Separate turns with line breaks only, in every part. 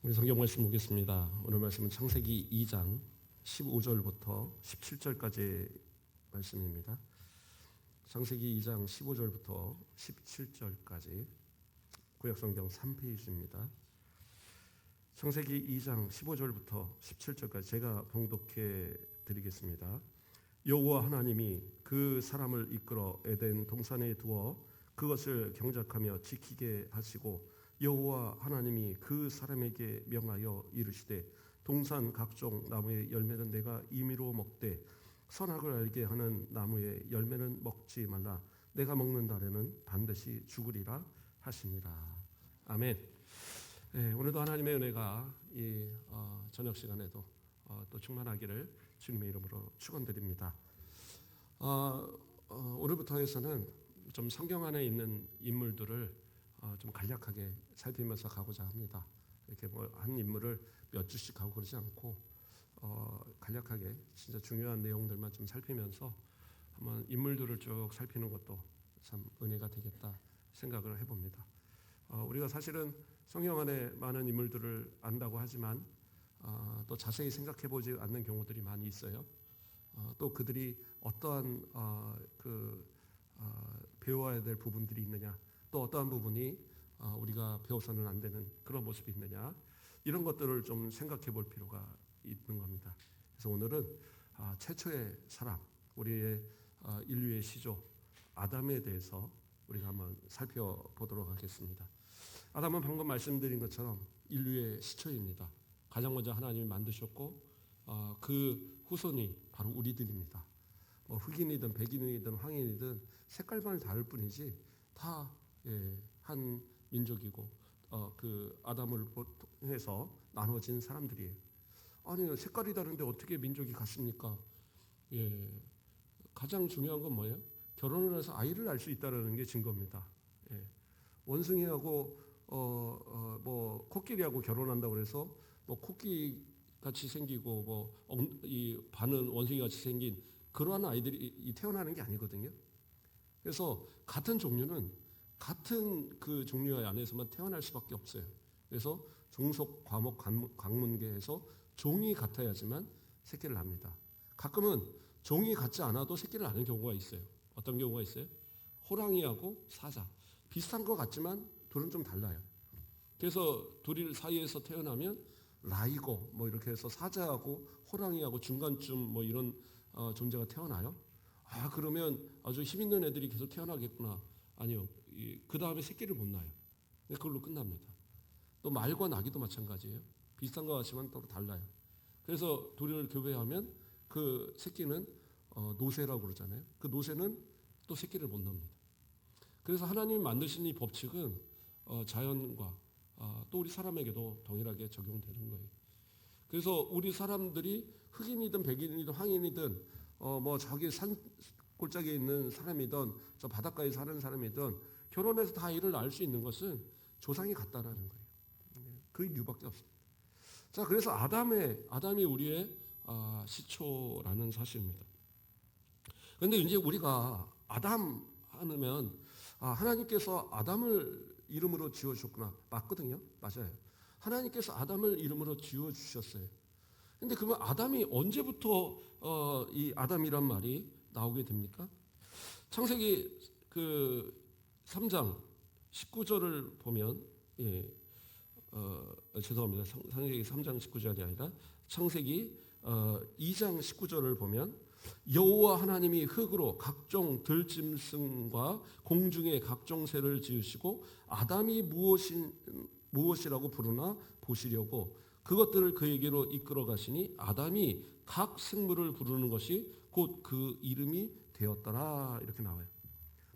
우리 성경 말씀 보겠습니다. 오늘 말씀은 창세기 2장 15절부터 17절까지 말씀입니다. 창세기 2장 15절부터 17절까지 구약성경 3페이지입니다. 창세기 2장 15절부터 17절까지 제가 봉독해 드리겠습니다. 여호와 하나님이 그 사람을 이끌어 에덴 동산에 두어 그것을 경작하며 지키게 하시고 여호와 하나님이 그 사람에게 명하여 이르시되 동산 각종 나무의 열매는 내가 임의로 먹되 선악을 알게 하는 나무의 열매는 먹지 말라. 내가 먹는 날에는 반드시 죽으리라 하시니라. 아멘. 네, 오늘도 하나님의 은혜가 이 저녁 시간에도 또 충만하기를 주님의 이름으로 축원드립니다. 오늘부터 해서는 좀 성경 안에 있는 인물들을 좀 간략하게 살피면서 가고자 합니다. 이렇게 뭐 한 인물을 몇 주씩 가고 그러지 않고 간략하게 진짜 중요한 내용들만 좀 살피면서 한번 인물들을 쭉 살피는 것도 참 은혜가 되겠다 생각을 해봅니다. 우리가 사실은 성경 안에 많은 인물들을 안다고 하지만 또 자세히 생각해보지 않는 경우들이 많이 있어요. 또 그들이 어떠한 배워야 될 부분들이 있느냐, 또 어떠한 부분이 우리가 배워서는 안 되는 그런 모습이 있느냐, 이런 것들을 좀 생각해 볼 필요가 있는 겁니다. 그래서 오늘은 최초의 사람, 우리의 인류의 시조 아담에 대해서 우리가 한번 살펴보도록 하겠습니다. 아담은 방금 말씀드린 것처럼 인류의 시초입니다. 가장 먼저 하나님이 만드셨고 그 후손이 바로 우리들입니다. 뭐 흑인이든 백인이든 황인이든 색깔만 다를 뿐이지 다 한 민족이고 그 아담을 통해서 나눠진 사람들이에요. 아니 색깔이 다른데 어떻게 민족이 같습니까? 가장 중요한 건 뭐예요? 결혼을 해서 아이를 낳을 수 있다는 게 증거입니다. 원숭이하고 뭐 코끼리하고 결혼한다고 그래서 뭐 코끼리 같이 생기고 뭐 이 반은 원숭이 같이 생긴 그러한 아이들이 태어나는 게 아니거든요. 그래서 같은 종류는 같은 그 종류의 안에서만 태어날 수밖에 없어요. 그래서 종속, 과목, 관문계에서 종이 같아야지만 새끼를 낳습니다. 가끔은 종이 같지 않아도 새끼를 낳는 경우가 있어요. 어떤 경우가 있어요? 호랑이하고 사자. 비슷한 것 같지만 둘은 좀 달라요. 그래서 둘 사이에서 태어나면 라이고 뭐 이렇게 해서 사자하고 호랑이하고 중간쯤 뭐 이런 존재가 태어나요. 그러면 아주 힘 있는 애들이 계속 태어나겠구나. 아니요. 그 다음에 새끼를 못 낳아요. 그걸로 끝납니다. 또 말과 나귀도 마찬가지예요. 비슷한 것 같지만 또 달라요. 그래서 둘을 교배하면 그 새끼는 노새라고 그러잖아요. 그 노새는 또 새끼를 못 낳습니다. 그래서 하나님이 만드신 이 법칙은 자연과 또 우리 사람에게도 동일하게 적용되는 거예요. 그래서 우리 사람들이 흑인이든 백인이든 황인이든 뭐 저기 산 골짜기에 있는 사람이든 저 바닷가에 사는 사람이든 결혼해서 다 아이를 낳을 수 있는 것은 조상이 같다라는 거예요. 그 이유밖에 없습니다. 자, 그래서 아담이 우리의 시초라는 사실입니다. 그런데 이제 우리가 아담 하면 하나님께서 아담을 이름으로 지어주셨구나. 맞거든요. 맞아요. 하나님께서 아담을 이름으로 지어주셨어요. 근데 그러면 아담이 언제부터 이 아담이란 말이 나오게 됩니까? 창세기 그 3장 19절을 보면 죄송합니다. 창세기 3장 19절이 아니라 창세기 2장 19절을 보면 여호와 하나님이 흙으로 각종 들짐승과 공중의 각종 새를 지으시고 아담이 무엇이라고 부르나 보시려고 그것들을 그에게로 이끌어 가시니 아담이 각 생물을 부르는 것이 곧 그 이름이 되었더라. 이렇게 나와요.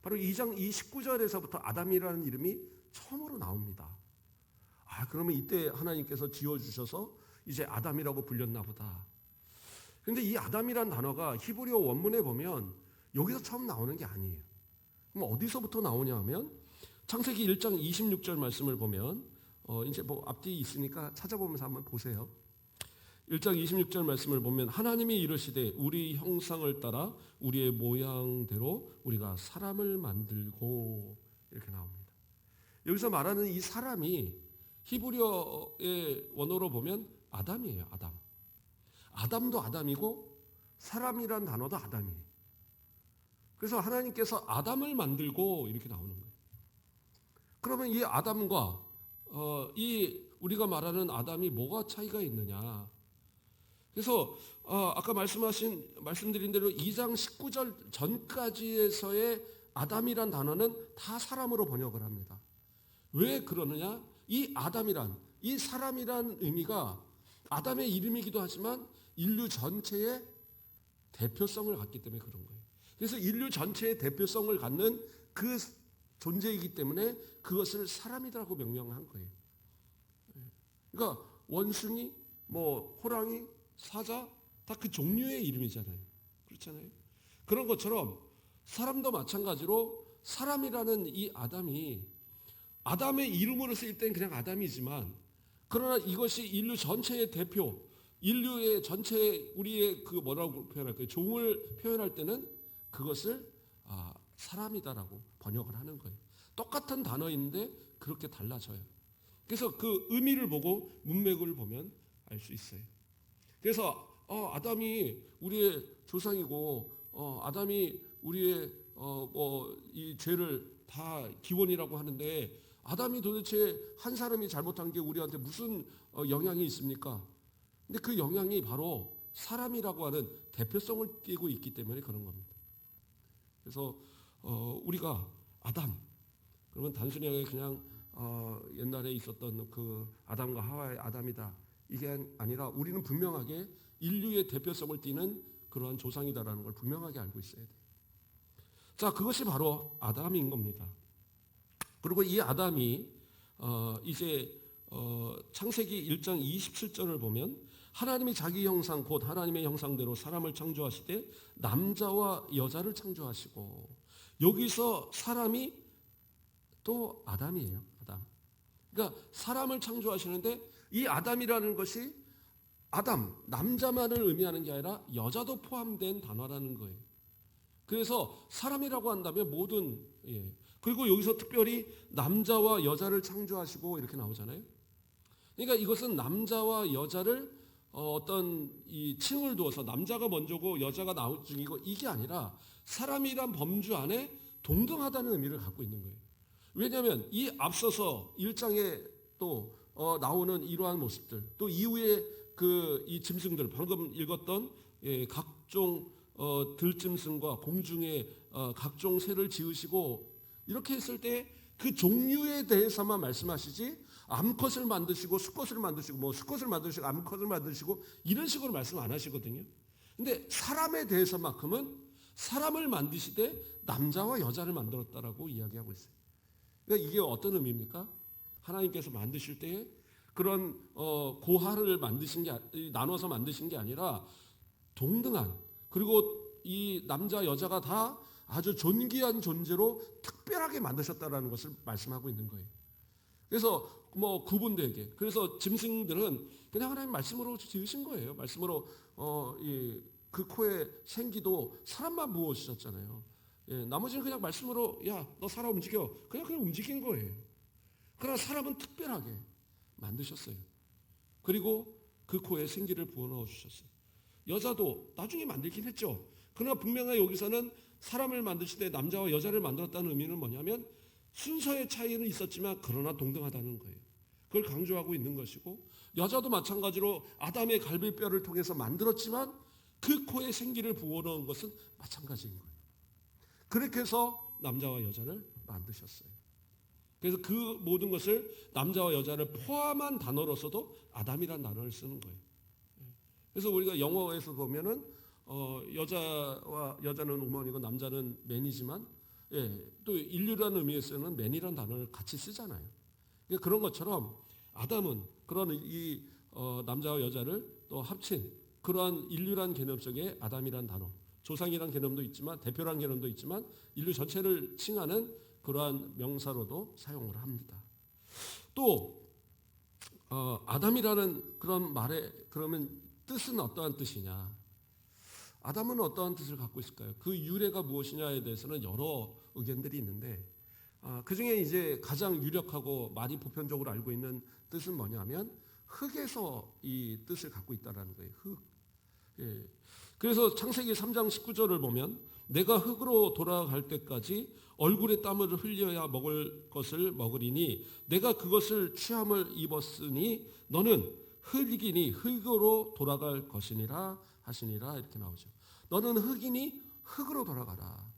바로 2장 29절에서부터 아담이라는 이름이 처음으로 나옵니다. 그러면 이때 하나님께서 지어주셔서 이제 아담이라고 불렸나 보다. 그런데 이 아담이란 단어가 히브리어 원문에 보면 여기서 처음 나오는 게 아니에요. 그럼 어디서부터 나오냐 하면 창세기 1장 26절 말씀을 보면 이제 뭐 앞뒤 있으니까 찾아보면서 한번 보세요. 1장 26절 말씀을 보면 하나님이 이르시되 우리 형상을 따라 우리의 모양대로 우리가 사람을 만들고 이렇게 나옵니다. 여기서 말하는 이 사람이 히브리어의 원어로 보면 아담이에요. 아담. 아담도 아담이고 사람이란 단어도 아담이에요. 그래서 하나님께서 아담을 만들고 이렇게 나오는 거예요. 그러면 이 아담과 이 우리가 말하는 아담이 뭐가 차이가 있느냐? 그래서 아까 말씀드린 대로 2장 19절 전까지에서의 아담이란 단어는 다 사람으로 번역을 합니다. 왜 그러느냐? 이 아담이란, 이 사람이란 의미가 아담의 이름이기도 하지만 인류 전체의 대표성을 갖기 때문에 그런 거예요. 그래서 인류 전체의 대표성을 갖는 그 존재이기 때문에 그것을 사람이라고 명명한 거예요. 그러니까 원숭이, 호랑이, 사자 다 그 종류의 이름이잖아요. 그렇잖아요. 그런 것처럼 사람도 마찬가지로 사람이라는 이 아담이 아담의 이름으로 쓰일 땐 그냥 아담이지만 그러나 이것이 인류 전체의 대표, 인류의 전체 우리의 그 뭐라고 표현할까요? 종을 표현할 때는 그것을 사람이다라고 번역을 하는 거예요. 똑같은 단어인데 그렇게 달라져요. 그래서 그 의미를 보고 문맥을 보면 알 수 있어요. 그래서 아담이 우리의 조상이고 아담이 우리의 이 죄를 다 기원이라고 하는데 아담이 도대체 한 사람이 잘못한 게 우리한테 무슨 영향이 있습니까? 근데 그 영향이 바로 사람이라고 하는 대표성을 띠고 있기 때문에 그런 겁니다. 그래서 우리가 아담 그러면 단순히 그냥 옛날에 있었던 그 아담과 하와의 아담이다 이게 아니라 우리는 분명하게 인류의 대표성을 띠는 그러한 조상이다라는 걸 분명하게 알고 있어야 돼요. 자, 그것이 바로 아담인 겁니다. 그리고 이 아담이 이제 창세기 1장 27절을 보면 하나님이 자기 형상 곧 하나님의 형상대로 사람을 창조하시되 남자와 여자를 창조하시고 여기서 사람이 또 아담이에요. 아담. 그러니까 사람을 창조하시는데 이 아담이라는 것이 아담, 남자만을 의미하는 게 아니라 여자도 포함된 단어라는 거예요. 그래서 사람이라고 한다면 모든 그리고 여기서 특별히 남자와 여자를 창조하시고 이렇게 나오잖아요. 그러니까 이것은 남자와 여자를 어떤 이 층을 두어서 남자가 먼저고 여자가 나중이고 이게 아니라 사람이란 범주 안에 동등하다는 의미를 갖고 있는 거예요. 왜냐하면 이 앞서서 1장에 또 나오는 이러한 모습들 또 이후에 이 짐승들 방금 읽었던 각종 들짐승과 공중에 각종 새를 지으시고 이렇게 했을 때 그 종류에 대해서만 말씀하시지 암컷을 만드시고 수컷을 만드시고 수컷을 만드시고 암컷을 만드시고 이런 식으로 말씀 안 하시거든요. 근데 사람에 대해서만큼은 사람을 만드시되 남자와 여자를 만들었다라고 이야기하고 있어요. 그러니까 이게 어떤 의미입니까? 하나님께서 만드실 때 그런 고하를 만드신 게 나눠서 만드신 게 아니라 동등한 그리고 이 남자 여자가 다 아주 존귀한 존재로 특별하게 만드셨다라는 것을 말씀하고 있는 거예요. 그래서 구분되게 그래서 짐승들은 그냥 하나님 말씀으로 지으신 거예요. 말씀으로 그 코에 생기도 사람만 부어주셨잖아요. 나머지는 그냥 말씀으로 야 너 살아 움직여 그냥 움직인 거예요. 그러나 사람은 특별하게 만드셨어요. 그리고 그 코에 생기를 부어넣어 주셨어요. 여자도 나중에 만들긴 했죠. 그러나 분명히 여기서는 사람을 만드실 때 남자와 여자를 만들었다는 의미는 뭐냐면 순서의 차이는 있었지만 그러나 동등하다는 거예요. 그걸 강조하고 있는 것이고 여자도 마찬가지로 아담의 갈비뼈를 통해서 만들었지만 그 코에 생기를 부어넣은 것은 마찬가지인 거예요. 그렇게 해서 남자와 여자를 만드셨어요. 그래서 그 모든 것을 남자와 여자를 포함한 단어로서도 아담이라는 단어를 쓰는 거예요. 그래서 우리가 영어에서 보면은 여자와 여자는 우먼이고 남자는 맨이지만 또 인류라는 의미에서는 맨이라는 단어를 같이 쓰잖아요. 그러니까 그런 것처럼 아담은 그런 이 남자와 여자를 또 합친 그러한 인류란 개념 속에 아담이란 단어, 조상이란 개념도 있지만 대표란 개념도 있지만 인류 전체를 칭하는 그러한 명사로도 사용을 합니다. 또 아담이라는 그런 말에 그러면 뜻은 어떠한 뜻이냐? 아담은 어떠한 뜻을 갖고 있을까요? 그 유래가 무엇이냐에 대해서는 여러 의견들이 있는데 그 중에 이제 가장 유력하고 많이 보편적으로 알고 있는 뜻은 뭐냐면 흙에서 이 뜻을 갖고 있다라는 거예요. 흙. 예. 그래서 창세기 3장 19절을 보면 내가 흙으로 돌아갈 때까지 얼굴에 땀을 흘려야 먹을 것을 먹으리니 내가 그것을 취함을 입었으니 너는 흙이니 흙으로 돌아갈 것이니라 하시니라 이렇게 나오죠. 너는 흙이니 흙으로 돌아가라.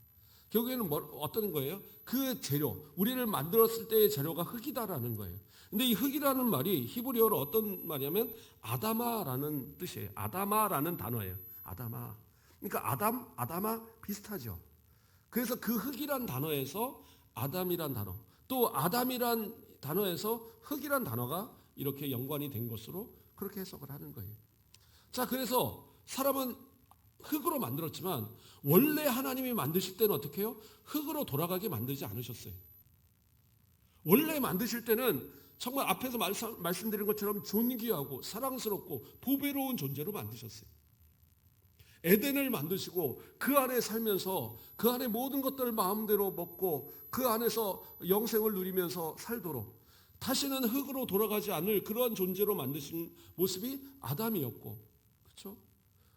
결국에는 어떤 거예요? 그 재료, 우리를 만들었을 때의 재료가 흙이다라는 거예요. 근데 이 흙이라는 말이 히브리어로 어떤 말이냐면 아다마라는 뜻이에요. 아다마라는 단어예요. 아다마. 그러니까 아다마 비슷하죠. 그래서 그 흙이란 단어에서 아담이란 단어, 또 아담이란 단어에서 흙이란 단어가 이렇게 연관이 된 것으로 그렇게 해석을 하는 거예요. 자, 그래서 사람은 흙으로 만들었지만 원래 하나님이 만드실 때는 어떻게 해요? 흙으로 돌아가게 만들지 않으셨어요. 원래 만드실 때는 정말 앞에서 말씀드린 것처럼 존귀하고 사랑스럽고 보배로운 존재로 만드셨어요. 에덴을 만드시고 그 안에 살면서 그 안에 모든 것들을 마음대로 먹고 그 안에서 영생을 누리면서 살도록 다시는 흙으로 돌아가지 않을 그러한 존재로 만드신 모습이 아담이었고, 그렇죠?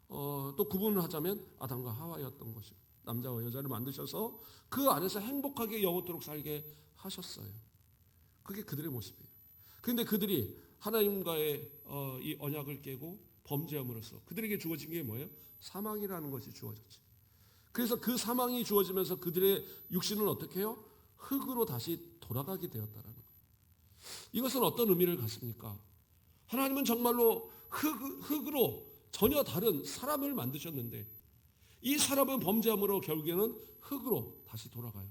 또 구분을 하자면 아담과 하와였던 것이고 남자와 여자를 만드셔서 그 안에서 행복하게 영원토록 살게 하셨어요. 그게 그들의 모습이에요. 그런데 그들이 하나님과의 이 언약을 깨고 범죄함으로써 그들에게 주어진 게 뭐예요? 사망이라는 것이 주어졌지. 그래서 그 사망이 주어지면서 그들의 육신은 어떻게 해요? 흙으로 다시 돌아가게 되었다라는 거예요. 이것은 어떤 의미를 갖습니까? 하나님은 정말로 흙으로 전혀 다른 사람을 만드셨는데 이 사람은 범죄함으로 결국에는 흙으로 다시 돌아가요.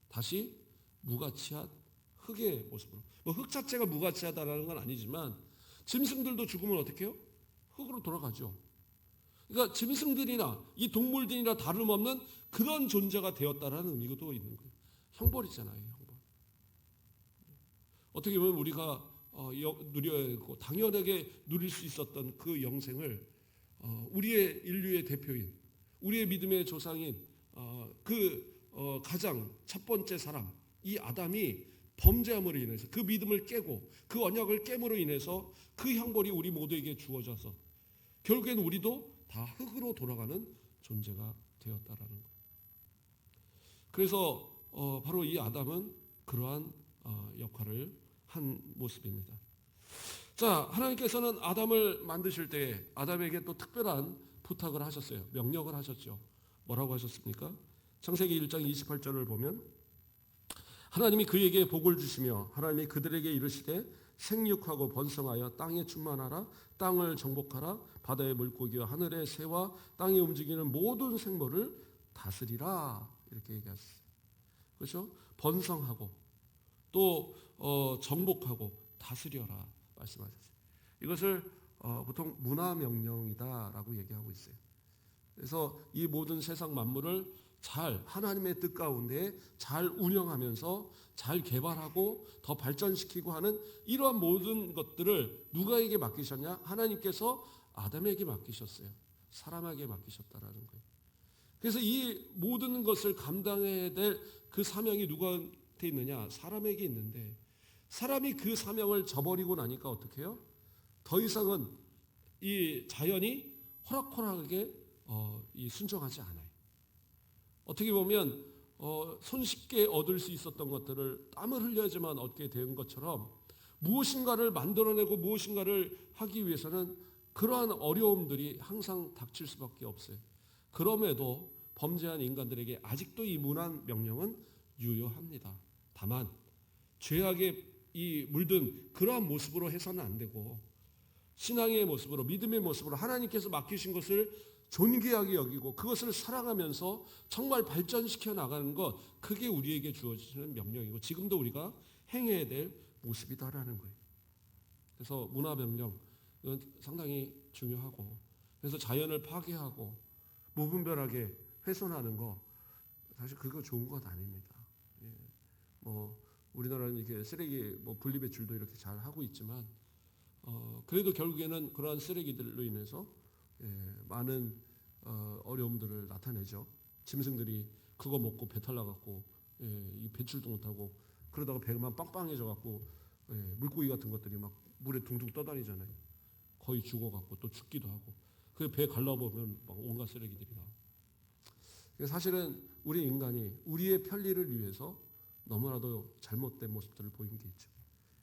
다시 무가치한 흙의 모습으로. 흙 자체가 무가치하다라는 건 아니지만 짐승들도 죽으면 어떻게 해요? 흙으로 돌아가죠. 그러니까 짐승들이나 이 동물들이나 다름없는 그런 존재가 되었다라는 의미도 있는 거예요. 형벌이잖아요. 형벌. 어떻게 보면 우리가 누려야 하고 당연하게 누릴 수 있었던 그 영생을 우리의 인류의 대표인 우리의 믿음의 조상인 가장 첫 번째 사람 이 아담이 범죄함으로 인해서 그 믿음을 깨고 그 언약을 깨므로 인해서 그 형벌이 우리 모두에게 주어져서 결국엔 우리도 다 흙으로 돌아가는 존재가 되었다라는 거예요. 그래서 바로 이 아담은 그러한 역할을 한 모습입니다. 자, 하나님께서는 아담을 만드실 때 아담에게 또 특별한 부탁을 하셨어요. 명령을 하셨죠. 뭐라고 하셨습니까? 창세기 1장 28절을 보면 하나님이 그에게 복을 주시며 하나님이 그들에게 이르시되 생육하고 번성하여 땅에 충만하라 땅을 정복하라 바다의 물고기와 하늘의 새와 땅에 움직이는 모든 생물을 다스리라 이렇게 얘기하셨어요. 그렇죠? 번성하고 또 정복하고 다스려라 말씀하셨어요. 이것을 보통 문화명령이다라고 얘기하고 있어요. 그래서 이 모든 세상 만물을 잘 하나님의 뜻 가운데 잘 운영하면서 잘 개발하고 더 발전시키고 하는 이러한 모든 것들을 누가에게 맡기셨냐? 하나님께서 아담에게 맡기셨어요. 사람에게 맡기셨다라는 거예요. 그래서 이 모든 것을 감당해야 될 그 사명이 누구한테 있느냐? 사람에게 있는데 사람이 그 사명을 저버리고 나니까 어떻게 해요? 더 이상은 이 자연이 호락호락하게 순종하지 않아요. 어떻게 보면 손쉽게 얻을 수 있었던 것들을 땀을 흘려야지만 얻게 된 것처럼 무엇인가를 만들어내고 무엇인가를 하기 위해서는 그러한 어려움들이 항상 닥칠 수밖에 없어요. 그럼에도 범죄한 인간들에게 아직도 이 문안 명령은 유효합니다. 다만 죄악에 물든 그러한 모습으로 해서는 안 되고 신앙의 모습으로 믿음의 모습으로 하나님께서 맡기신 것을 존귀하게 여기고 그것을 사랑하면서 정말 발전시켜 나가는 것 그게 우리에게 주어지는 명령이고 지금도 우리가 행해야 될 모습이다라는 거예요. 그래서 문화명령 이건 상당히 중요하고 그래서 자연을 파괴하고 무분별하게 훼손하는 거 사실 그거 좋은 것 아닙니다. 예. 우리나라는 이렇게 쓰레기 분리배출도 이렇게 잘 하고 있지만 그래도 결국에는 그러한 쓰레기들로 인해서 많은 어려움들을 나타내죠. 짐승들이 그거 먹고 배탈 나갖고 이 배출도 못하고 그러다가 배만 빵빵해져갖고 물고기 같은 것들이 막 물에 둥둥 떠다니잖아요. 거의 죽어갖고 또 죽기도 하고. 그 배 갈라보면 막 온갖 쓰레기들이 나오고. 사실은 우리 인간이 우리의 편리를 위해서 너무나도 잘못된 모습들을 보이는 게 있죠.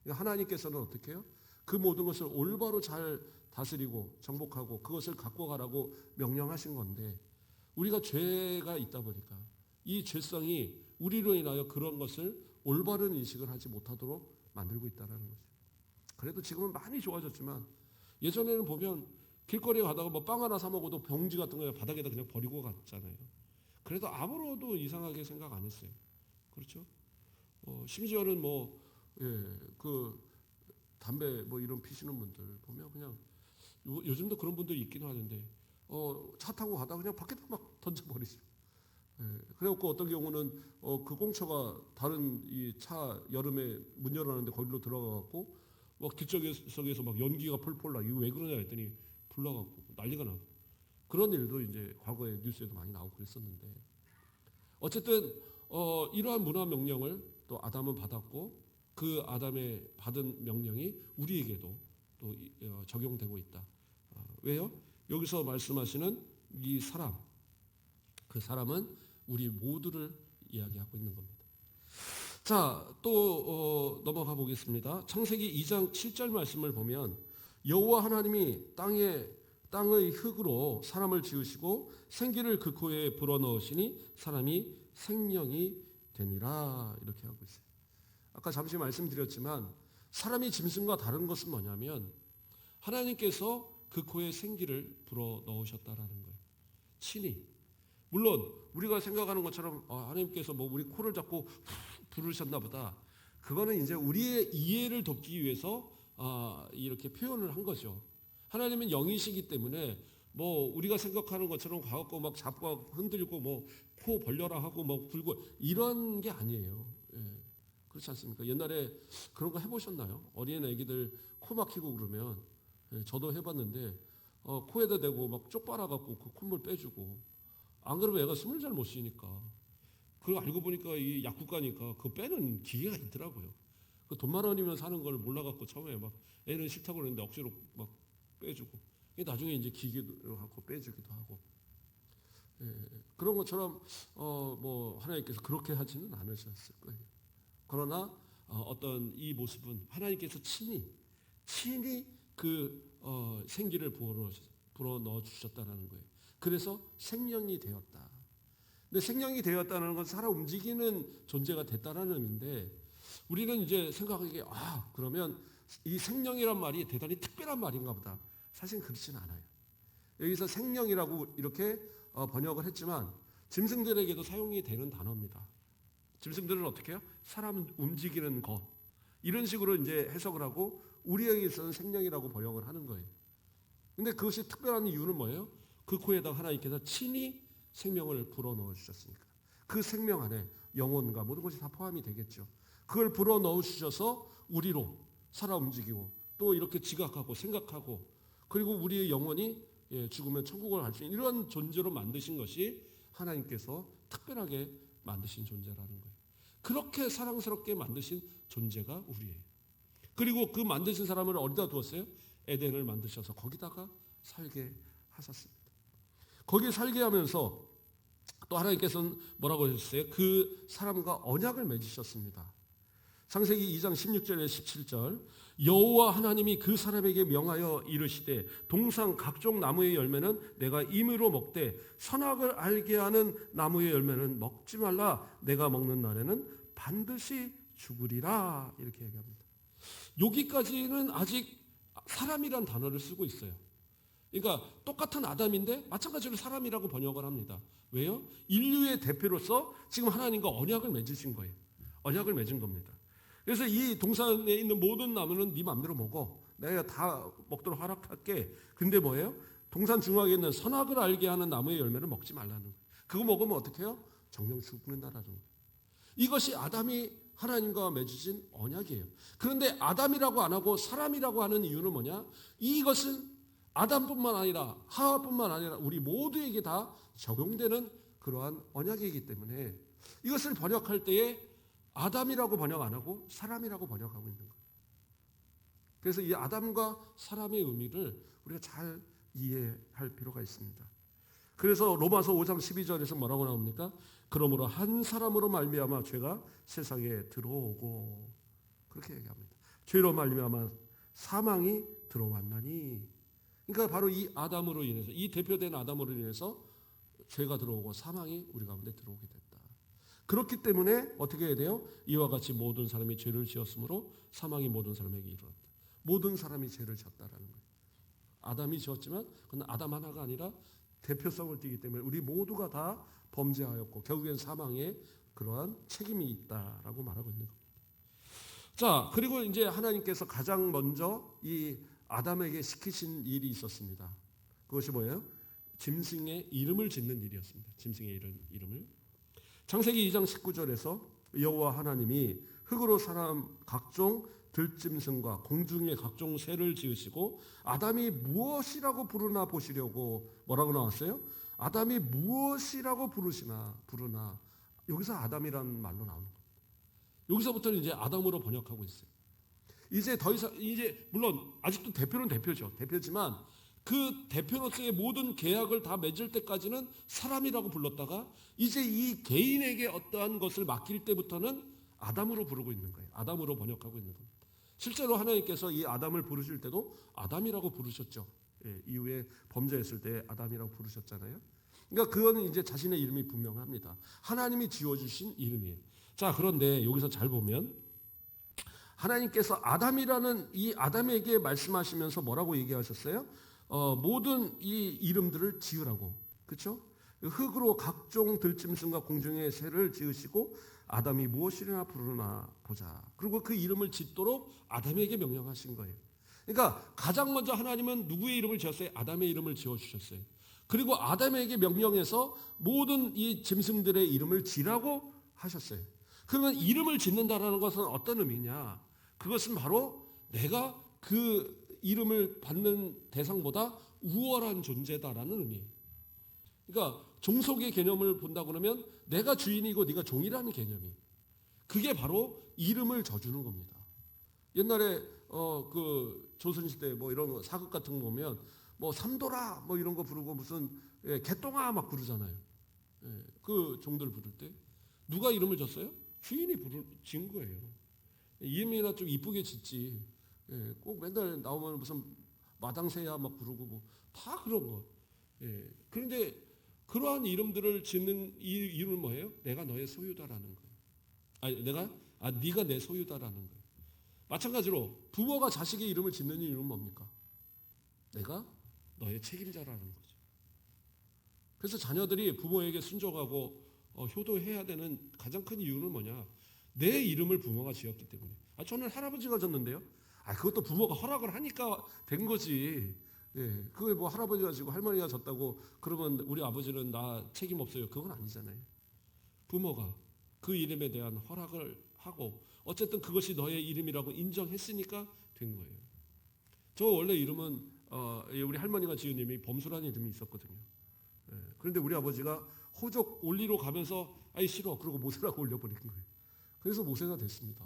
하나님께서는 어떻게 해요? 그 모든 것을 올바로 잘 다스리고 정복하고 그것을 갖고 가라고 명령하신 건데 우리가 죄가 있다 보니까 이 죄성이 우리로 인하여 그런 것을 올바른 인식을 하지 못하도록 만들고 있다는 거죠. 그래도 지금은 많이 좋아졌지만 예전에는 보면 길거리에 가다가 뭐 빵 하나 사 먹어도 병지 같은 거 바닥에다 그냥 버리고 갔잖아요. 그래도 아무로도 이상하게 생각 안 했어요. 그렇죠? 심지어는 그 담배 뭐 이런 피시는 분들 보면 그냥 요즘도 그런 분들이 있기는 하는데 차 타고 가다가 그냥 밖에다 막 던져버리죠. 그래갖고 어떤 경우는 그 꽁초가 다른 이 차 여름에 문 열었는데 거기로 들어가갖고 막 뒷좌석에서 막 연기가 펄펄 나. 이거 왜 그러냐 했더니 불나갖고 난리가 나. 그런 일도 이제 과거에 뉴스에도 많이 나오고 그랬었는데 어쨌든 이러한 문화 명령을 또 아담은 받았고 그 아담의 받은 명령이 우리에게도 또 적용되고 있다. 왜요? 여기서 말씀하시는 이 사람, 그 사람은 우리 모두를 이야기하고 있는 겁니다. 자, 또 넘어가 보겠습니다. 창세기 2장 7절 말씀을 보면 여호와 하나님이 땅의 흙으로 사람을 지으시고 생기를 그 코에 불어넣으시니 사람이 생명이 되니라 이렇게 하고 있어요. 아까 잠시 말씀드렸지만 사람이 짐승과 다른 것은 뭐냐면 하나님께서 그 코에 생기를 불어넣으셨다라는 거예요. 친히. 물론 우리가 생각하는 것처럼 하나님께서 뭐 우리 코를 잡고 부르셨나 보다. 그거는 이제 우리의 이해를 돕기 위해서 이렇게 표현을 한 거죠. 하나님은 영이시기 때문에 뭐 우리가 생각하는 것처럼 가갖고 막 잡고 흔들고 뭐 코 벌려라 하고 뭐 불고 이런 게 아니에요. 그렇지 않습니까? 옛날에 그런 거 해보셨나요? 어린 애기들 코 막히고 그러면 저도 해봤는데 코에다 대고 막 쪽 빨아갖고 그 콧물 빼주고 안 그러면 애가 숨을 잘 못 쉬니까 그걸 알고 보니까 이 약국 가니까 그 빼는 기계가 있더라고요. 그 돈 10,000원이면 사는 걸 몰라갖고 처음에 막 애는 싫다고 그랬는데 억지로 막 빼주고 나중에 이제 기계로 갖고 빼주기도 하고 그런 것처럼 뭐 하나님께서 그렇게 하지는 않으셨을 거예요. 그러나 어떤 이 모습은 하나님께서 친히 그 생기를 불어넣어 주셨다는 거예요. 그래서 생명이 되었다. 근데 생명이 되었다는 건 살아 움직이는 존재가 됐다는 의미인데 우리는 이제 생각하기에 그러면 이 생명이란 말이 대단히 특별한 말인가 보다. 사실 그렇지는 않아요. 여기서 생명이라고 이렇게 번역을 했지만 짐승들에게도 사용이 되는 단어입니다. 짐승들은 어떻게 해요? 사람 움직이는 것. 이런 식으로 이제 해석을 하고 우리에게서는 생명이라고 번역을 하는 거예요. 근데 그것이 특별한 이유는 뭐예요? 그 코에다가 하나님께서 친히 생명을 불어넣어 주셨으니까. 그 생명 안에 영혼과 모든 것이 다 포함이 되겠죠. 그걸 불어넣어 주셔서 우리로 살아 움직이고 또 이렇게 지각하고 생각하고 그리고 우리의 영혼이 죽으면 천국을 갈 수 있는 이런 존재로 만드신 것이 하나님께서 특별하게 만드신 존재라는 거예요. 그렇게 사랑스럽게 만드신 존재가 우리예요. 그리고 그 만드신 사람을 어디다 두었어요? 에덴을 만드셔서 거기다가 살게 하셨습니다. 거기에 살게 하면서 또 하나님께서는 뭐라고 하셨어요? 그 사람과 언약을 맺으셨습니다. 창세기 2장 16절에 17절 여호와 하나님이 그 사람에게 명하여 이르시되 동상 각종 나무의 열매는 내가 임의로 먹되 선악을 알게 하는 나무의 열매는 먹지 말라. 내가 먹는 날에는 반드시 죽으리라. 이렇게 얘기합니다. 여기까지는 아직 사람이란 단어를 쓰고 있어요. 그러니까 똑같은 아담인데 마찬가지로 사람이라고 번역을 합니다. 왜요? 인류의 대표로서 지금 하나님과 언약을 맺으신 거예요. 언약을 맺은 겁니다. 그래서 이 동산에 있는 모든 나무는 네 맘대로 먹어. 내가 다 먹도록 허락할게. 근데 뭐예요? 동산 중앙에 있는 선악을 알게 하는 나무의 열매를 먹지 말라는 거예요. 그거 먹으면 어떻게 해요? 정령 죽는다라는 거예요. 이것이 아담이 하나님과 맺으신 언약이에요. 그런데 아담이라고 안 하고 사람이라고 하는 이유는 뭐냐? 이것은 아담뿐만 아니라 하와뿐만 아니라 우리 모두에게 다 적용되는 그러한 언약이기 때문에 이것을 번역할 때에 아담이라고 번역 안 하고 사람이라고 번역하고 있는 거예요. 그래서 이 아담과 사람의 의미를 우리가 잘 이해할 필요가 있습니다. 그래서 로마서 5장 12절에서 뭐라고 나옵니까? 그러므로 한 사람으로 말미암아 죄가 세상에 들어오고, 그렇게 얘기합니다. 죄로 말미암아 사망이 들어왔나니. 그러니까 바로 이 아담으로 인해서, 이 대표된 아담으로 인해서 죄가 들어오고 사망이 우리 가운데 들어오게 됐다. 그렇기 때문에 어떻게 해야 돼요? 이와 같이 모든 사람이 죄를 지었으므로 사망이 모든 사람에게 이르렀다. 모든 사람이 죄를 졌다라는 거예요. 아담이 지었지만 그건 아담 하나가 아니라 대표성을 띠기 때문에 우리 모두가 다 범죄하였고 결국엔 사망에 그러한 책임이 있다라고 말하고 있는 겁니다. 자, 그리고 이제 하나님께서 가장 먼저 이 아담에게 시키신 일이 있었습니다. 그것이 뭐예요? 짐승의 이름을 짓는 일이었습니다. 짐승의 이름을. 창세기 2장 19절에서 여호와 하나님이 흙으로 사람 각종 들짐승과 공중의 각종 새를 지으시고 아담이 무엇이라고 부르나 보시려고 뭐라고 나왔어요? 아담이 무엇이라고 부르나 여기서 아담이라는 말로 나오는 겁니다. 여기서부터는 이제 아담으로 번역하고 있어요. 이제 더 이상 이제 물론 아직도 대표는 대표지만 그 대표로서의 모든 계약을 다 맺을 때까지는 사람이라고 불렀다가 이제 이 개인에게 어떠한 것을 맡길 때부터는 아담으로 부르고 있는 거예요. 아담으로 번역하고 있는 겁니다. 실제로 하나님께서 이 아담을 부르실 때도 아담이라고 부르셨죠. 예, 이후에 범죄했을 때 아담이라고 부르셨잖아요. 그러니까 그거는 이제 자신의 이름이 분명합니다. 하나님이 지어주신 이름이에요. 자, 그런데 여기서 잘 보면 하나님께서 아담이라는 이 아담에게 말씀하시면서 뭐라고 얘기하셨어요? 모든 이 이름들을 지으라고. 그렇죠? 흙으로 각종 들짐승과 공중의 새를 지으시고 아담이 무엇이나 부르나 보자. 그리고 그 이름을 짓도록 아담에게 명령하신 거예요. 그러니까 가장 먼저 하나님은 누구의 이름을 지었어요? 아담의 이름을 지어주셨어요. 그리고 아담에게 명령해서 모든 이 짐승들의 이름을 지라고 하셨어요. 그러면 이름을 짓는다라는 것은 어떤 의미냐? 그것은 바로 내가 그 이름을 받는 대상보다 우월한 존재다라는 의미예요. 그러니까 종속의 개념을 본다 그러면 내가 주인이고 네가 종이라는 개념이. 그게 바로 이름을 져주는 겁니다. 옛날에 그 조선시대 뭐 이런 거 사극 같은 거 보면 뭐 삼돌아 뭐 이런 거 부르고 무슨 개똥아 막 부르잖아요. 그 종들 부를 때 누가 이름을 졌어요? 주인이 진 거예요. 이름이나 좀 이쁘게 짓지. 꼭 맨날 나오면 무슨 마당새야 막 부르고 뭐 다 그런 거. 그런데 그러한 이름들을 짓는 이 이름은 뭐예요? 내가 너의 소유다라는 거예요. 네가 내 소유다라는 거예요. 마찬가지로 부모가 자식의 이름을 짓는 이유는 뭡니까? 내가 너의 책임자라는 거죠. 그래서 자녀들이 부모에게 순종하고 효도해야 되는 가장 큰 이유는 뭐냐? 내 이름을 부모가 지었기 때문에. 저는 할아버지가 졌는데요. 그것도 부모가 허락을 하니까 된 거지. 그게 뭐 할아버지가 지고 할머니가 졌다고 그러면 우리 아버지는 나 책임 없어요. 그건 아니잖아요. 부모가 그 이름에 대한 허락을 하고 어쨌든 그것이 너의 이름이라고 인정했으니까 된 거예요. 저 원래 이름은 우리 할머니가 지은 이름이 범수라는 이름이 있었거든요. 그런데 우리 아버지가 호적 올리러 가면서 싫어. 그러고 모세라고 올려버린 거예요. 그래서 모세가 됐습니다.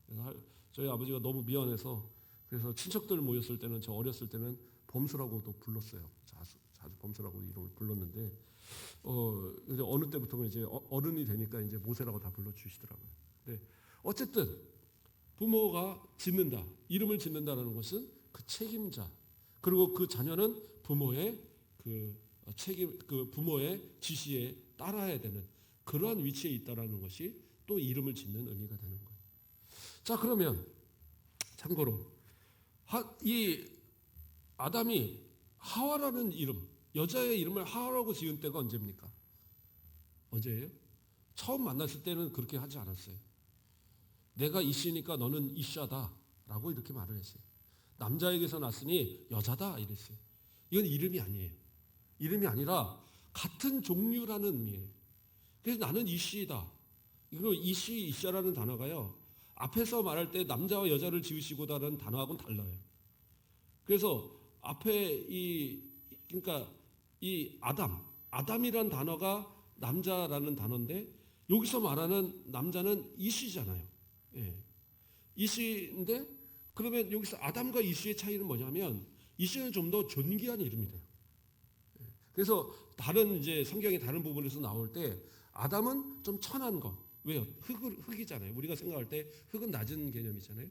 그래서 저희 아버지가 너무 미안해서 그래서 친척들 모였을 때는 저 어렸을 때는 범수라고도 불렀어요. 자주 범수라고 이름을 불렀는데 이제 어느 때부터는 이제 어른이 되니까 이제 모세라고 다 불러주시더라고요. 근데 어쨌든 부모가 짓는다, 이름을 짓는다라는 것은 그 책임자 그리고 그 자녀는 부모의 그 부모의 지시에 따라야 되는 그러한 위치에 있다라는 것이 또 이름을 짓는 의미가 되는 거예요. 자, 그러면 참고로 이 아담이 하와라는 이름, 여자의 이름을 하와라고 지은 때가 언제입니까? 언제예요? 처음 만났을 때는 그렇게 하지 않았어요. 내가 이씨니까 너는 이샤다라고 이렇게 말을 했어요. 남자에게서 났으니 여자다 이랬어요. 이건 이름이 아니에요. 이름이 아니라 같은 종류라는 의미예요. 그래서 나는 이씨이다. 그리고 이씨, 이샤라는 단어가요. 앞에서 말할 때 남자와 여자를 지으시고다라는 단어하고는 달라요. 그래서 앞에 그러니까 이 아담이라는 단어가 남자라는 단어인데 여기서 말하는 남자는 이씨잖아요. 이씨인데 그러면 여기서 아담과 이슈의 차이는 뭐냐면 이슈는 좀 더 존귀한 이름이 돼요. 그래서 다른 이제 성경의 다른 부분에서 나올 때 아담은 좀 천한 것. 왜요? 흙이잖아요. 우리가 생각할 때 흙은 낮은 개념이잖아요.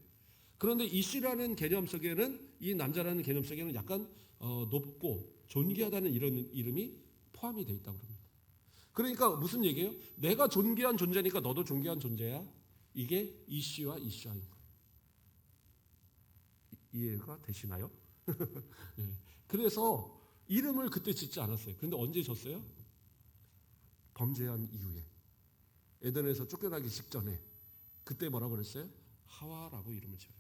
그런데 이슈라는 개념 속에는 이 남자라는 개념 속에는 약간 높고 존귀하다는 이런 이름이 포함이 되어 있다고 합니다. 그러니까 무슨 얘기예요? 내가 존귀한 존재니까 너도 존귀한 존재야. 이게 이슈와 이슈아인 거예요. 이해가 되시나요? 네. 그래서 이름을 그때 짓지 않았어요. 그런데 언제 졌어요? 범죄한 이후에. 에덴에서 쫓겨나기 직전에. 그때 뭐라고 그랬어요? 하와라고 이름을 지어요.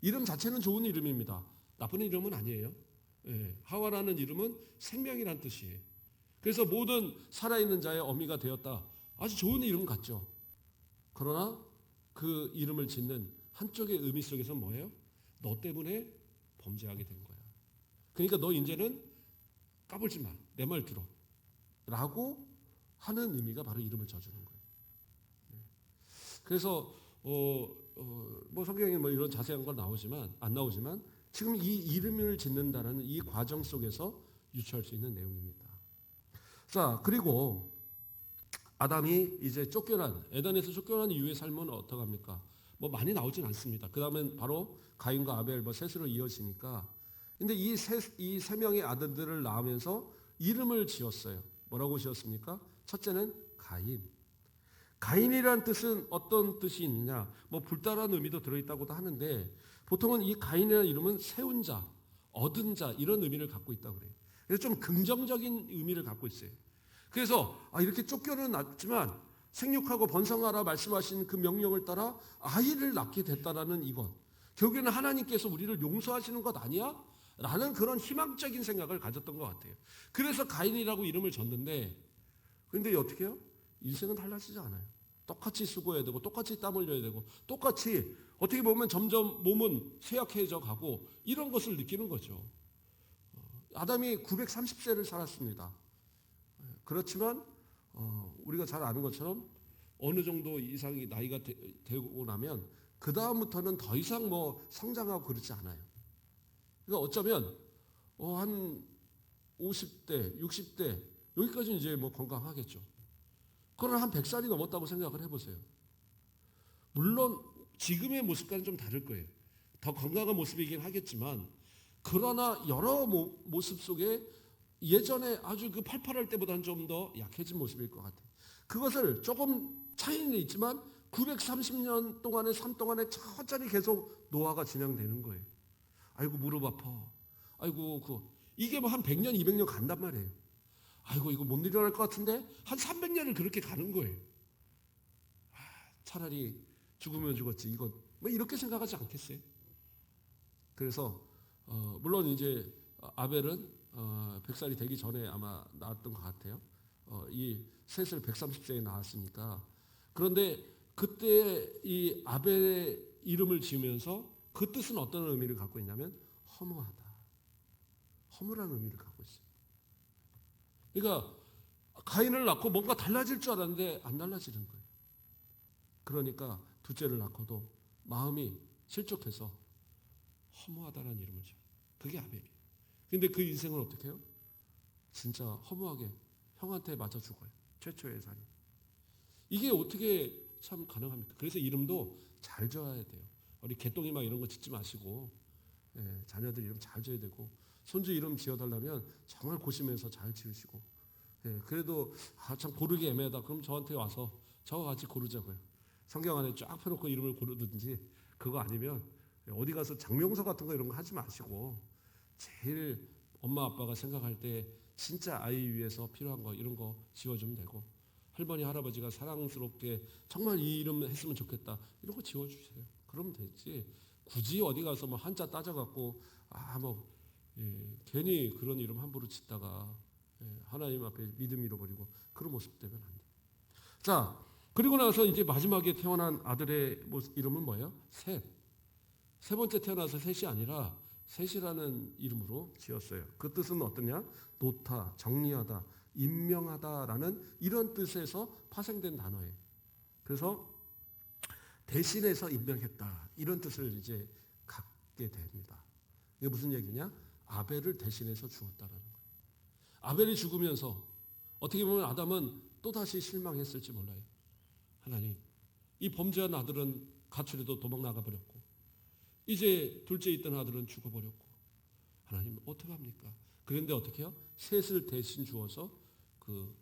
이름 자체는 좋은 이름입니다. 나쁜 이름은 아니에요. 예, 하와라는 이름은 생명이란 뜻이에요. 그래서 모든 살아있는 자의 어미가 되었다. 아주 좋은 이름 같죠. 그러나 그 이름을 짓는 한쪽의 의미 속에서 뭐예요? 너 때문에 범죄하게 된 거야. 그러니까 너 이제는 까불지 마. 내 말 들어. 라고 하는 의미가 바로 이름을 져주는 거예요. 그래서 뭐 성경에 뭐 이런 자세한 건 안 나오지만 지금 이 이름을 짓는다는 이 과정 속에서 유추할 수 있는 내용입니다. 자, 그리고 아담이 이제 에덴에서 쫓겨난 이후의 삶은 어떡합니까? 뭐 많이 나오진 않습니다. 그 다음엔 바로 가인과 아벨, 셋으로 이어지니까. 근데 이 세 명의 아들들을 낳으면서 이름을 지었어요. 뭐라고 지었습니까? 첫째는 가인. 가인이란 뜻은 어떤 뜻이 있느냐? 뭐 불달한 의미도 들어있다고도 하는데 보통은 이 가인이라는 이름은 세운 자, 얻은 자 이런 의미를 갖고 있다고 그래요. 그래서 좀 긍정적인 의미를 갖고 있어요. 그래서 이렇게 쫓겨는 났지만 생육하고 번성하라 말씀하신 그 명령을 따라 아이를 낳게 됐다라는 이것. 결국에는 하나님께서 우리를 용서하시는 것 아니야? 라는 그런 희망적인 생각을 가졌던 것 같아요. 그래서 가인이라고 이름을 졌는데 그런데 어떻게 해요? 인생은 달라지지 않아요. 똑같이 수고해야 되고 똑같이 땀 흘려야 되고 똑같이 어떻게 보면 점점 몸은 쇠약해져 가고 이런 것을 느끼는 거죠. 아담이 930세를 살았습니다. 그렇지만 우리가 잘 아는 것처럼 어느 정도 이상이 나이가 되고 나면 그 다음부터는 더 이상 뭐 성장하고 그렇지 않아요. 그러니까 어쩌면 한 50대, 60대 여기까지는 이제 뭐 건강하겠죠. 그러나 한 100살이 넘었다고 생각을 해보세요. 물론 지금의 모습과는 좀 다를 거예요. 더 건강한 모습이긴 하겠지만 그러나 여러 모습 속에 예전에 아주 그 팔팔할 때보다는 좀 더 약해진 모습일 것 같아요. 그것을 조금 차이는 있지만 930년 동안의 삶 동안에 천천히 계속 노화가 진행되는 거예요. 아이고 무릎 아파. 아이고 이게 뭐 한 100년 200년 간단 말이에요. 아이고 이거 못 일어날 것 같은데 한 300년을 그렇게 가는 거예요. 차라리 죽으면 죽었지 이거 뭐 이렇게 생각하지 않겠어요? 그래서 물론 이제 아벨은 100살이 되기 전에 아마 낳았던 것 같아요. 이 셋을 130세에 낳았으니까. 그런데 그때 이 아벨의 이름을 지으면서 그 뜻은 어떤 의미를 갖고 있냐면 허무하다. 허무라는 의미를 갖고 있어요. 그러니까 가인을 낳고 뭔가 달라질 줄 알았는데 안 달라지는 거예요. 그러니까 둘째를 낳고도 마음이 실족해서 허무하다라는 이름을 지어요. 그게 아벨이에요. 근데 그 인생을 어떻게 해요? 진짜 허무하게 형한테 맞아 죽어요. 최초의 산이. 이게 어떻게 참 가능합니까? 그래서 이름도 잘 지어야 돼요. 우리 개똥이 막 이런 거 짓지 마시고 자녀들 이름 잘 지어야 되고 손주 이름 지어달라면 정말 고심해서 잘 지으시고 그래도 참 고르기 애매하다. 그럼 저한테 와서 저와 같이 고르자고요. 성경 안에 쫙 펴놓고 이름을 고르든지 그거 아니면 어디 가서 장명서 같은 거 이런 거 하지 마시고 제일 엄마 아빠가 생각할 때 진짜 아이 위해서 필요한 거 이런 거 지어주면 되고 할머니 할아버지가 사랑스럽게 정말 이 이름 했으면 좋겠다 이런 거 지어주세요. 그러면 되지. 굳이 어디 가서 뭐 한자 따져갖고 괜히 그런 이름 함부로 짓다가 하나님 앞에 믿음 잃어버리고 그런 모습 되면 안 돼. 자, 그리고 나서 이제 마지막에 태어난 아들의 이름은 뭐예요? 셋. 세 번째 태어나서 셋이 아니라 셋이라는 이름으로 지었어요. 그 뜻은 어떠냐? 놓다, 정리하다, 임명하다라는 이런 뜻에서 파생된 단어예요. 그래서 대신해서 임명했다 이런 뜻을 이제 죽게 됩니다. 이게 무슨 얘기냐? 아벨을 대신해서 죽었다라는 거예요. 아벨이 죽으면서 어떻게 보면 아담은 또다시 실망했을지 몰라요. 하나님, 이 범죄한 아들은 가출해도 도망 나가버렸고 이제 둘째 있던 아들은 죽어버렸고 하나님 어떡합니까? 그런데 어떻게 해요? 셋을 대신 주어서 그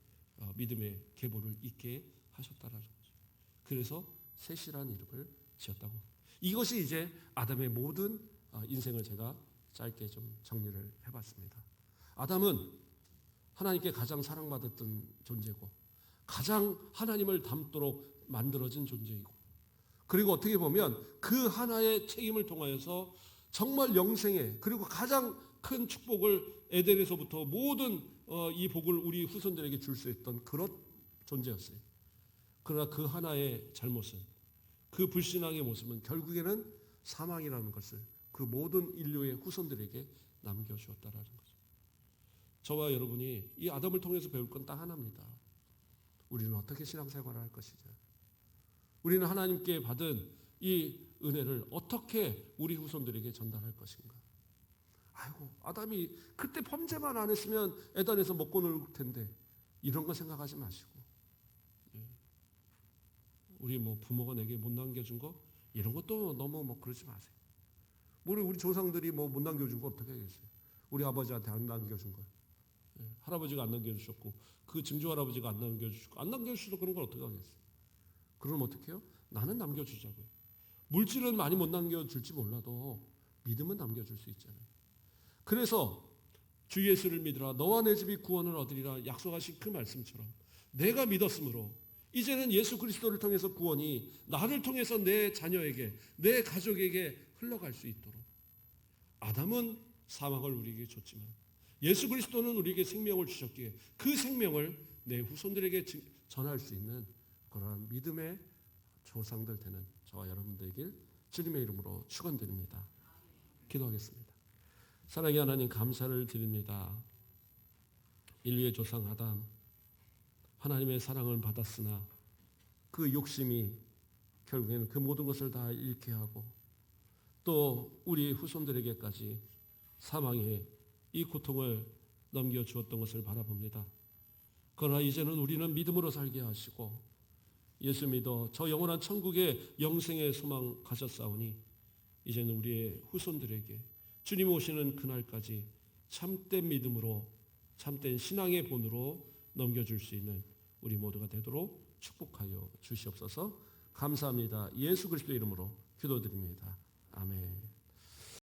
믿음의 계보를 잇게 하셨다라는 거죠. 그래서 셋이라는 이름을 지었다고. 이것이 이제 아담의 모든 인생을 제가 짧게 좀 정리를 해봤습니다. 아담은 하나님께 가장 사랑받았던 존재고 가장 하나님을 닮도록 만들어진 존재이고 그리고 어떻게 보면 그 하나의 책임을 통하여서 정말 영생에 그리고 가장 큰 축복을 에덴에서부터 모든 이 복을 우리 후손들에게 줄 수 있던 그런 존재였어요. 그러나 그 하나의 잘못은 그 불신앙의 모습은 결국에는 사망이라는 것을 그 모든 인류의 후손들에게 남겨주었다라는 거죠. 저와 여러분이 이 아담을 통해서 배울 건 딱 하나입니다. 우리는 어떻게 신앙생활을 할 것이냐. 우리는 하나님께 받은 이 은혜를 어떻게 우리 후손들에게 전달할 것인가. 아이고 아담이 그때 범죄만 안 했으면 에덴에서 먹고 놀 텐데 이런 거 생각하지 마시고 우리 뭐 부모가 내게 못 남겨준 거 이런 것도 너무 뭐 그러지 마세요. 우리 조상들이 뭐 못 남겨준 거 어떻게 하겠어요. 우리 아버지한테 안 남겨준 거 할아버지가 안 남겨주셨고 그 증조 할아버지가 안 남겨주시고 안 남겨주셔도 그런 걸 어떻게 하겠어요. 그럼 어떻게 해요? 나는 남겨주자고요. 물질은 많이 못 남겨줄지 몰라도 믿음은 남겨줄 수 있잖아요. 그래서 주 예수를 믿으라 너와 내 집이 구원을 얻으리라 약속하신 그 말씀처럼 내가 믿었으므로 이제는 예수 그리스도를 통해서 구원이 나를 통해서 내 자녀에게 내 가족에게 흘러갈 수 있도록 아담은 사망을 우리에게 줬지만 예수 그리스도는 우리에게 생명을 주셨기에 그 생명을 내 후손들에게 전할 수 있는 그러한 믿음의 조상들 되는 저와 여러분들에게 주님의 이름으로 축원드립니다. 기도하겠습니다. 사랑의 하나님 감사를 드립니다. 인류의 조상 아담 하나님의 사랑을 받았으나 그 욕심이 결국에는 그 모든 것을 다 잃게 하고 또 우리 후손들에게까지 사망의 이 고통을 넘겨주었던 것을 바라봅니다. 그러나 이제는 우리는 믿음으로 살게 하시고 예수 믿어 저 영원한 천국의 영생의 소망 가졌사오니 이제는 우리의 후손들에게 주님 오시는 그날까지 참된 믿음으로 참된 신앙의 본으로 넘겨줄 수 있는 우리 모두가 되도록 축복하여 주시옵소서. 감사합니다. 예수 그리스도의 이름으로 기도드립니다. 아멘.